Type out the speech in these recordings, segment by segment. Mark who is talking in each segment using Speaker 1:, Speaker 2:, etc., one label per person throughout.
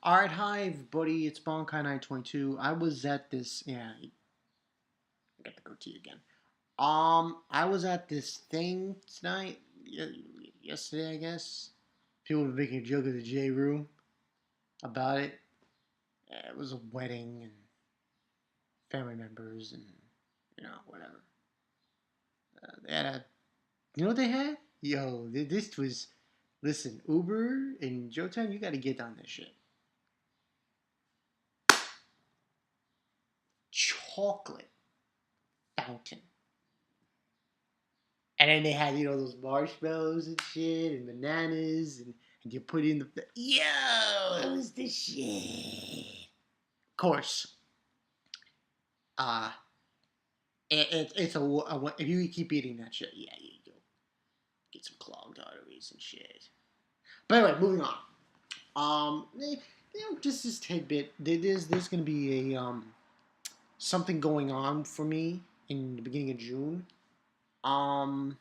Speaker 1: Alright, hi everybody, it's Bonkai922. I was at this, yeah, I got the goatee again. I was at this thing tonight, yesterday I guess. People were making a joke of the J room about it. It was a wedding and family members and, whatever. They had you know what they had? Yo, this was, listen, Uber and Jotan, you gotta get on this shit. Chocolate fountain. And then they had, those marshmallows and shit and bananas and you put in the yo, it was the shit. Of course, uh, it's if you keep eating that shit, yeah, you go get some clogged arteries and shit. But anyway, moving on. Just this tidbit. There's gonna be a something going on for me in the beginning of June. Um,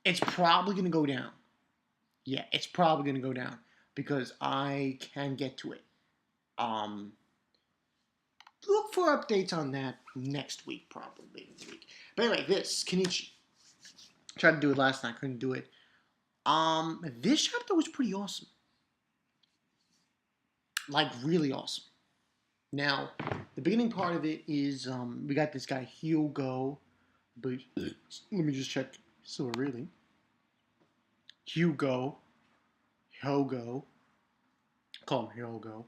Speaker 1: it's probably gonna go down. Yeah, it's probably going to go down because I can get to it. Um, Look for updates on that next week, probably this week. But anyway, this Kenichi. Tried to do it last night, couldn't do it. This chapter was pretty awesome, like really awesome. Now, the beginning part of it is we got this guy Hugo, but let me just check. So really, Hugo, Hyogo, call him Hyogo.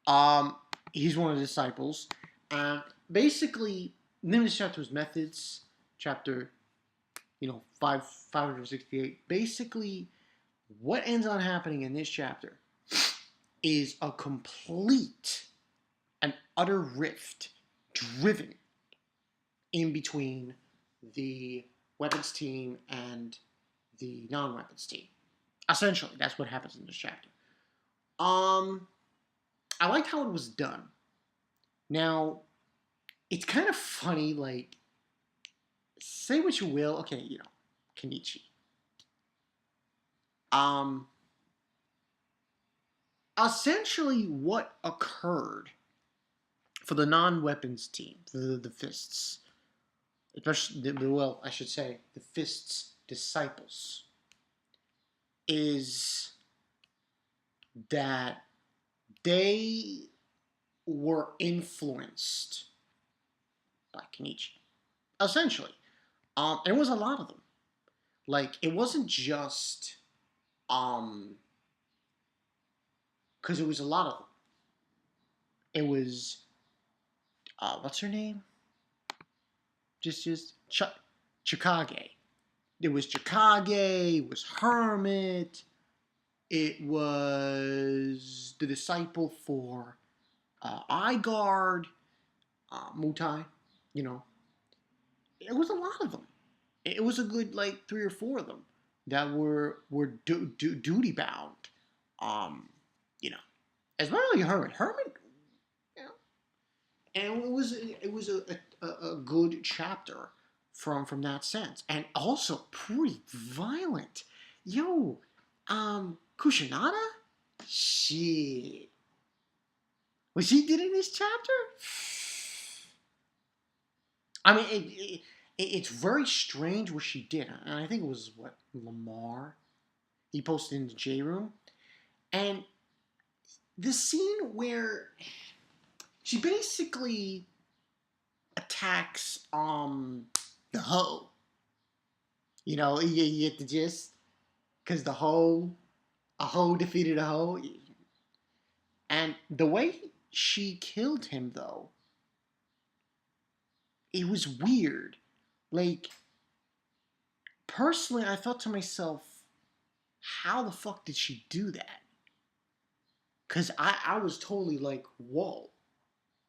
Speaker 1: Um, he's one of the disciples. Basically, the name of this chapter was Methods, chapter, 568. Basically, what ends on happening in this chapter is a complete and utter rift driven in between the weapons team and the non-weapons team. Essentially, that's what happens in this chapter. I liked how it was done. Now, it's kind of funny, like, say what you will, okay, Kenichi. Um, Essentially, what occurred for the non-weapons team, for the Fists, especially, well, I should say, the Fists' disciples, is that they were influenced by Kenichi, essentially. And it was a lot of them. Like, it wasn't just, because it was a lot of them. It was, what's her name? Just Chikage. It was Chikage. It was Hermit. It was the disciple for Guard, Mutai. You know, it was a lot of them. It was a good like 3 or 4 of them that were duty bound. Um, you know, especially Hermit. Hermit, you know, and it was a good chapter from that sense, and also pretty violent. Yo, Kushinada, shit, what she did in this chapter. I mean, it's very strange what she did, and I think it was what Lamar he posted in the J room, and the scene where she basically attacks the hoe. You get the gist because a hoe defeated a hoe, and the way she killed him though, it was weird. Like personally, I thought to myself, how the fuck did she do that? Because I was totally like, whoa,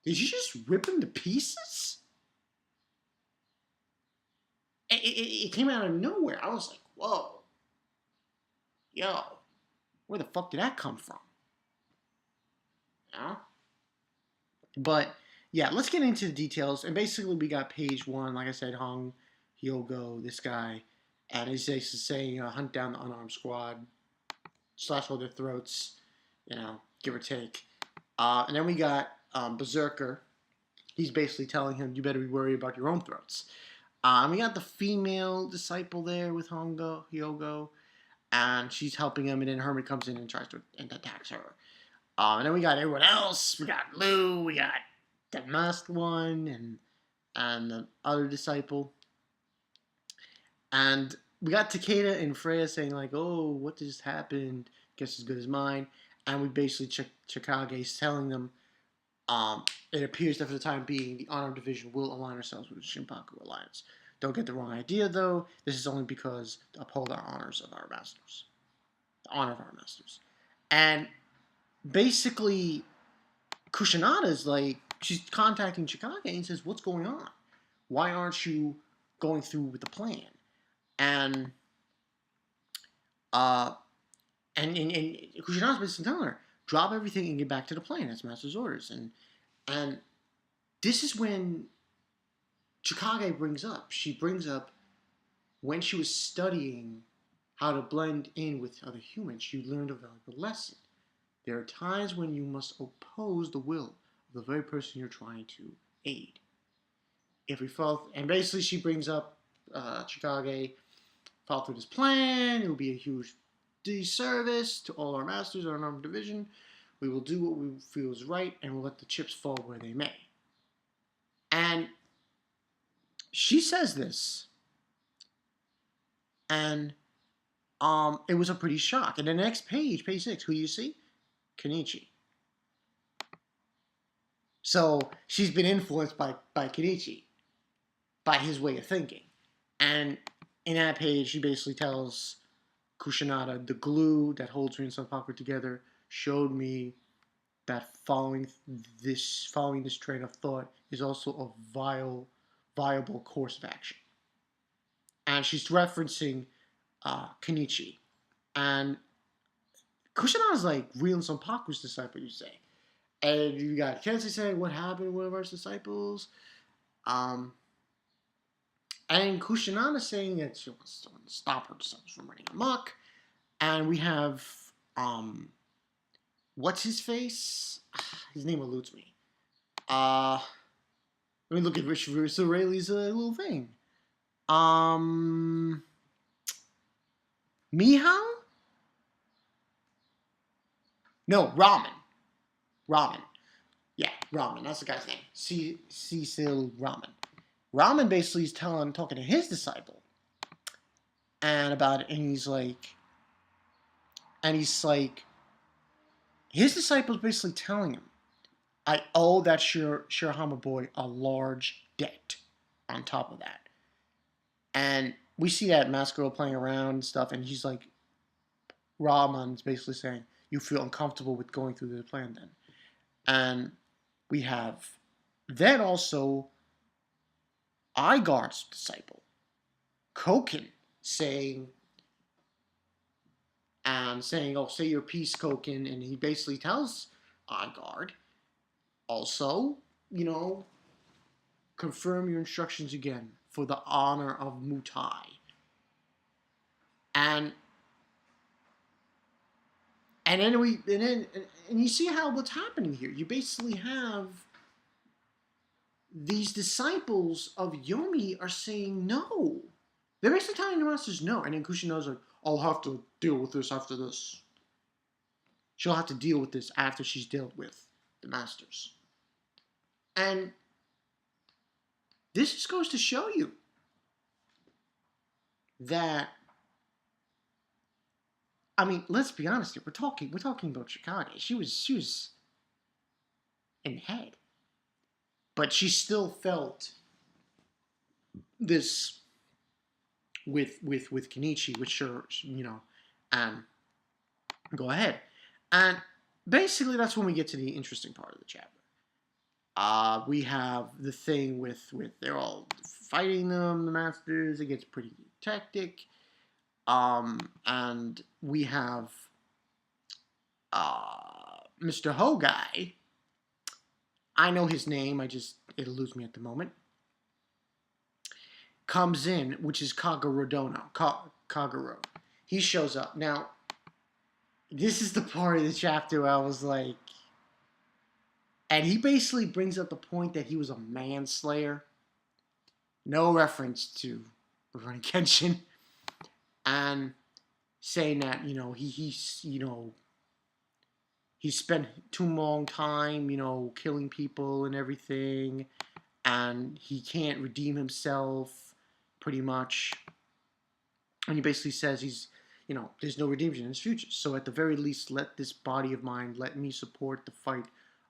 Speaker 1: did you just rip him to pieces? It came out of nowhere. I was like, whoa, yo, where the fuck did that come from? You know? But yeah, let's get into the details. And basically, we got page 1, like I said, Hong Hyogo, this guy, and he's basically saying, hunt down the unarmed squad, slash all their throats, give or take. And then we got Berserker. He's basically telling him, you better be worried about your own throats. We got the female disciple there with Hyogo, and she's helping him, and then Hermit comes in and tries to and attacks her. And then we got everyone else. We got Lou, we got the masked one, and the other disciple. And we got Takeda and Freya saying, like, oh, what just happened? Guess as good as mine. And we basically, Chikage is telling them, it appears that for the time being, the Honor Division will align ourselves with the Shinpaku Alliance. Don't get the wrong idea, though. This is only because to uphold our honors of our masters. The honor of our masters. And basically, Kushinada is like, she's contacting Chikage and says, what's going on? Why aren't you going through with the plan? And Kushinada's basically telling her, drop everything and get back to the plan. That's Master's orders. And this is when Chikage she brings up when she was studying how to blend in with other humans, she learned a valuable lesson. There are times when you must oppose the will of the very person you're trying to aid. If we fall, and basically she brings up Chikage, follow through this plan, it will be a huge disservice to all our masters, our armed division. We will do what we feel is right, and we'll let the chips fall where they may. And she says this, and it was a pretty shock. And the next page 6, who do you see? Kenichi. So she's been influenced by Kenichi, by his way of thinking. And in that page, she basically tells Kushinada, the glue that holds me and Senpaku together showed me that following this train of thought is also a viable course of action. And she's referencing Kenichi. And Kushinada's like real Senpaku's disciple, you say. And you got Kenichi saying, what happened to one of our disciples? And Kushinada saying that she wants to stop her disciples from running amok. And we have, what's his face? His name eludes me. Let me look at Richard Rayleigh's little thing. Mihao? No, Ramen. Yeah, Ramen. That's the guy's name. Cecil Ramen. Ramen basically is talking to his disciple, and about it, and he's like, his disciple's basically telling him, I owe that Shirahama boy a large debt on top of that. And we see that masked girl playing around and stuff, and he's like, Ramen's basically saying, you feel uncomfortable with going through the plan then. And we have then also Igard's disciple, Koken, saying, oh, say your piece, Koken, and he basically tells Igard, also, confirm your instructions again for the honor of Mutai. And then you see what's happening here. You basically have these disciples of Yomi are saying no. They're basically telling the masters no. And then Kushinada's like, I'll have to deal with this after this. She'll have to deal with this after she's dealt with the masters. And this just goes to show you that, I mean, let's be honest here. We're talking about Chikage. She was in the head. But she still felt this with Kenichi, which sure, go ahead. And basically that's when we get to the interesting part of the chapter. We have the thing with they're all fighting them, the masters. It gets pretty hectic. And we have Mr. Hogai. I know his name, it eludes me at the moment. Comes in, which is Kaguro. Kaguro. He shows up. Now, this is the part of the chapter where I was like, and he basically brings up the point that he was a manslayer. No reference to Rurouni Kenshin. And saying that, he spent too long time, killing people and everything, and he can't redeem himself, pretty much. And he basically says there's no redemption in his future. So at the very least, let this body of mine, let me support the fight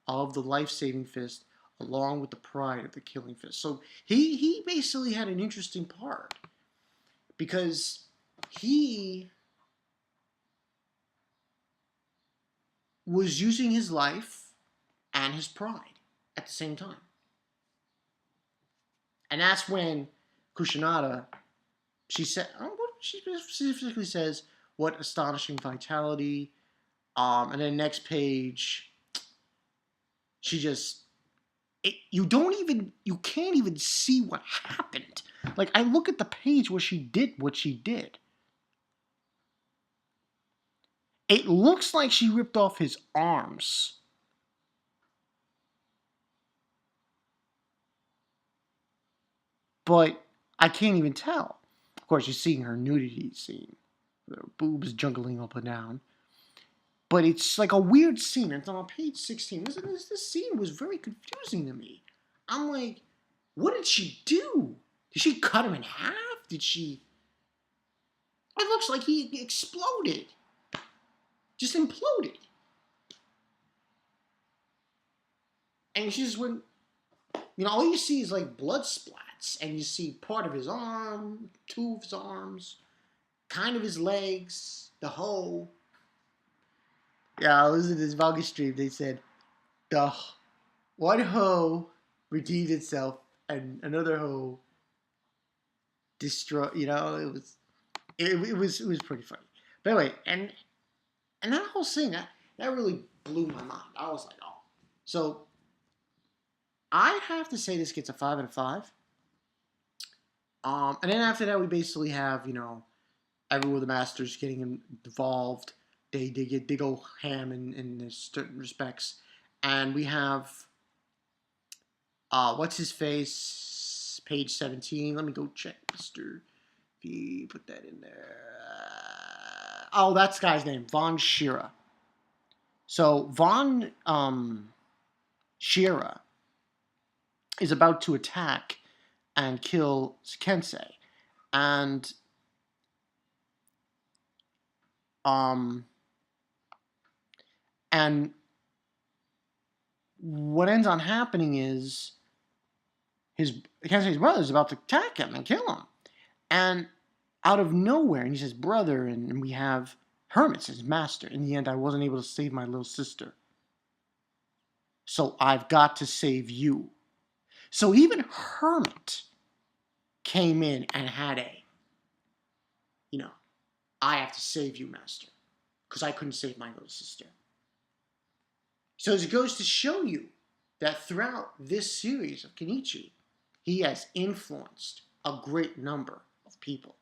Speaker 1: of the life-saving fist, along with the pride of the killing fist. So he basically had an interesting part, because he was using his life and his pride at the same time. And that's when Kushinada, she specifically says, what astonishing vitality. And then next page, she just, you can't even see what happened. Like, I look at the page where she did what she did. It looks like she ripped off his arms. But I can't even tell. Of course, you're seeing her nudity scene. Her boobs juggling up and down. But it's like a weird scene. It's on page 16. This scene was very confusing to me. I'm like, what did she do? Did she cut him in half? Did she... It looks like he exploded. Just imploded. And she just went... all you see is like blood splats. And you see part of his arm, two of his arms, kind of his legs, the hoe. Yeah, I listened to this manga stream. They said, the one hoe redeemed itself and another hoe destroyed. It was pretty funny. But anyway, and that whole scene that really blew my mind. I was like, oh. So I have to say this gets a 5 out of 5. And then after that, we basically have everyone the masters getting involved. They go ham in certain respects, and we have what's his face, page 17. Let me go check, Mr. V. Put that in there. That's the guy's name, Von Shira. So Von Shira is about to attack and kill Kensei, and what ends on happening is Kensei's brother is about to attack him and kill him. And out of nowhere, and he says, brother, and we have Hermit, his master. In the end, I wasn't able to save my little sister. So I've got to save you. So even Hermit came in and had I have to save you, master. Because I couldn't save my little sister. So it goes to show you that throughout this series of Kenichi, he has influenced a great number of people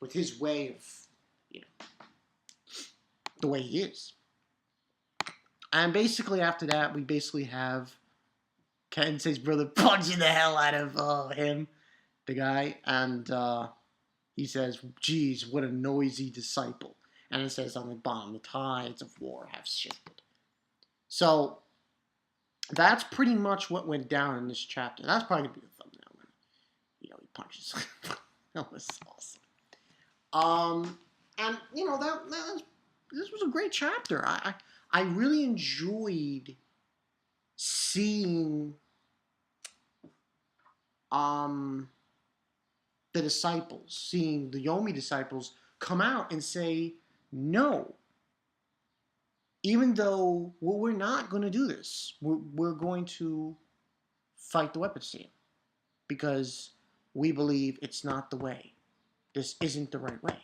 Speaker 1: with his way of, the way he is. And basically after that, we basically have Kensei's brother punching the hell out of him, the guy, and he says, geez, what a noisy disciple. And it says on the bottom, the tides of war have shifted. So that's pretty much what went down in this chapter. That's probably going to be the thumbnail when, he punches. That was awesome. And, this was a great chapter. I really enjoyed seeing the disciples, seeing the Yomi disciples come out and say, no, even though we're not going to do this, we're going to fight the weapons team because we believe it's not the way. This isn't the right way.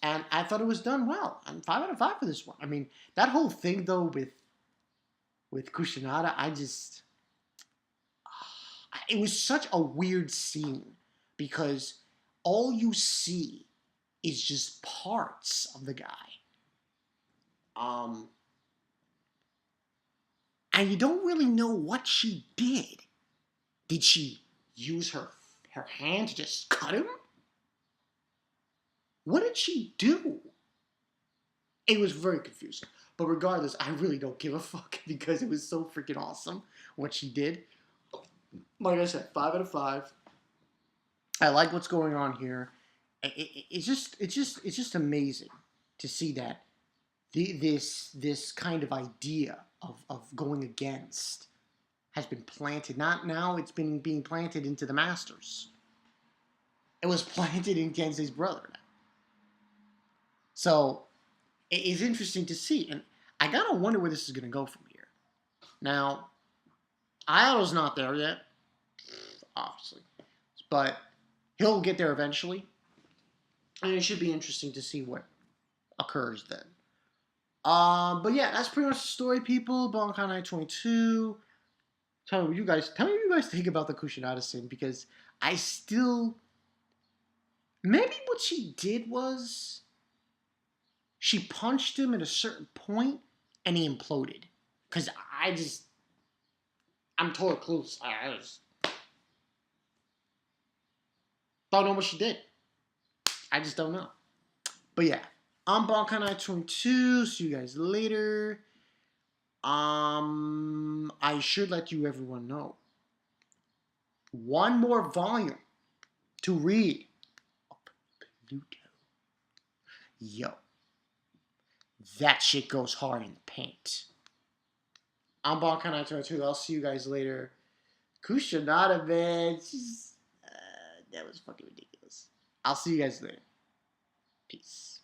Speaker 1: And I thought it was done well. I'm 5 out of 5 for this one. I mean, that whole thing though with Kushinada, it was such a weird scene because all you see is just parts of the guy. And you don't really know what she did. Did she use her hand to just cut him? What did she do? It was very confusing. But regardless, I really don't give a fuck because it was so freaking awesome what she did. Like I said, 5 out of 5. I like what's going on here. It's just amazing to see that this kind of idea of going against has been planted. Not now, it's been being planted into the Masters. It was planted against his brother now. So it is interesting to see, and I gotta wonder where this is gonna go from here. Now, Ioto's not there yet, obviously, but he'll get there eventually, and it should be interesting to see what occurs then. But yeah, that's pretty much the story, people. Bankai Night 22. Tell me what you guys think about the Kushinada scene, because I still, maybe what she did was she punched him at a certain point and he imploded. Because I'm totally clueless. I just don't know what she did. I just don't know. But yeah, I'm Bankai Night 22. See you guys later. I should let you everyone know. One more volume to read. Pluto. Yo. That shit goes hard in the paint. I'm Bankai Night 22. I'll see you guys later. Kushinada, man. That was fucking ridiculous. I'll see you guys later. Peace.